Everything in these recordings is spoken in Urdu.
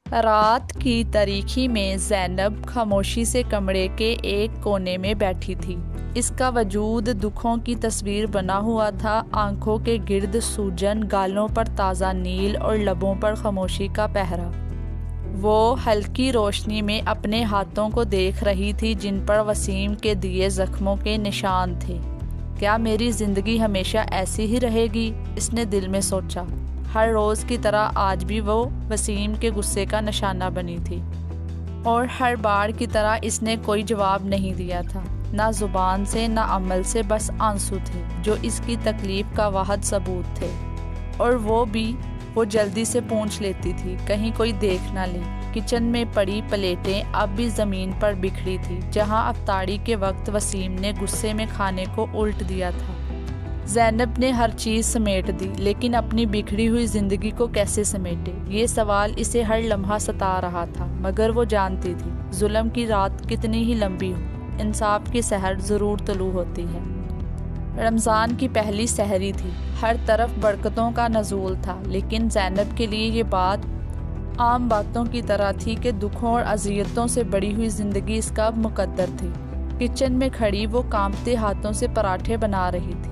رات کی تاریکی میں زینب خاموشی سے کمرے کے ایک کونے میں بیٹھی تھی۔ اس کا وجود دکھوں کی تصویر بنا ہوا تھا، آنکھوں کے گرد سوجن، گالوں پر تازہ نیل اور لبوں پر خاموشی کا پہرا۔ وہ ہلکی روشنی میں اپنے ہاتھوں کو دیکھ رہی تھی جن پر وسیم کے دیے زخموں کے نشان تھے۔ کیا میری زندگی ہمیشہ ایسی ہی رہے گی؟ اس نے دل میں سوچا۔ ہر روز کی طرح آج بھی وہ وسیم کے غصے کا نشانہ بنی تھی، اور ہر بار کی طرح اس نے کوئی جواب نہیں دیا تھا، نہ زبان سے نہ عمل سے، بس آنسو تھے جو اس کی تکلیف کا واحد ثبوت تھے۔ اور وہ جلدی سے پونچھ لیتی تھی کہیں کوئی دیکھ نہ لے۔ کچن میں پڑی پلیٹیں اب بھی زمین پر بکھری تھی جہاں افطاری کے وقت وسیم نے غصے میں کھانے کو الٹ دیا تھا۔ زینب نے ہر چیز سمیٹ دی، لیکن اپنی بکھری ہوئی زندگی کو کیسے سمیٹے؟ یہ سوال اسے ہر لمحہ ستا رہا تھا، مگر وہ جانتی تھی ظلم کی رات کتنی ہی لمبی ہو، انصاف کی سحر ضرور طلوع ہوتی ہے۔ رمضان کی پہلی سحری تھی، ہر طرف برکتوں کا نزول تھا، لیکن زینب کے لیے یہ بات عام باتوں کی طرح تھی کہ دکھوں اور اذیتوں سے بڑی ہوئی زندگی اس کا مقدر تھی۔ کچن میں کھڑی وہ کانپتے ہاتھوں سے پراٹھے بنا رہی تھی۔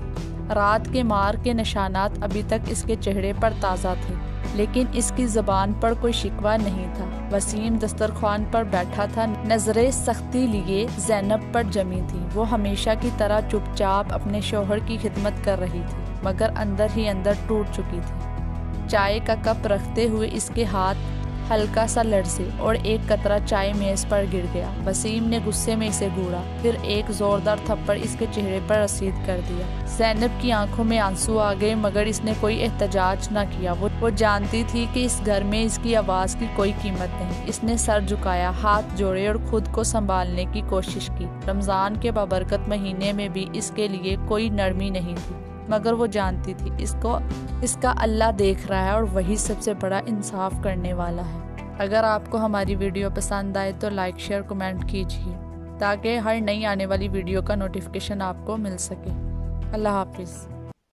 رات کے مار کے نشانات ابھی تک اس کے چہرے پر تازہ تھے، لیکن اس کی زبان پر کوئی شکوہ نہیں تھا۔ وسیم دسترخوان پر بیٹھا تھا، نظریں سختی لیے زینب پر جمی تھی۔ وہ ہمیشہ کی طرح چپ چاپ اپنے شوہر کی خدمت کر رہی تھی، مگر اندر ہی اندر ٹوٹ چکی تھی۔ چائے کا کپ رکھتے ہوئے اس کے ہاتھ ہلکا سا لرزے اور ایک قطرہ چائے میز پر گر گیا۔ وسیم نے غصے میں اسے گھورا، پھر ایک زوردار تھپڑ اس کے چہرے پر رسید کر دیا۔ زینب کی آنکھوں میں آنسو آ گئے، مگر اس نے کوئی احتجاج نہ کیا۔ وہ جانتی تھی کہ اس گھر میں اس کی آواز کی کوئی قیمت نہیں۔ اس نے سر جھکایا، ہاتھ جوڑے اور خود کو سنبھالنے کی کوشش کی۔ رمضان کے بابرکت مہینے میں بھی اس کے لیے کوئی نرمی نہیں تھی، مگر وہ جانتی تھی اس کا اللہ دیکھ رہا ہے اور وہی سب سے بڑا انصاف کرنے والا ہے۔ اگر آپ کو ہماری ویڈیو پسند آئے تو لائک، شیئر، کمنٹ کیجیے تاکہ ہر نئی آنے والی ویڈیو کا نوٹیفیکیشن آپ کو مل سکے۔ اللہ حافظ۔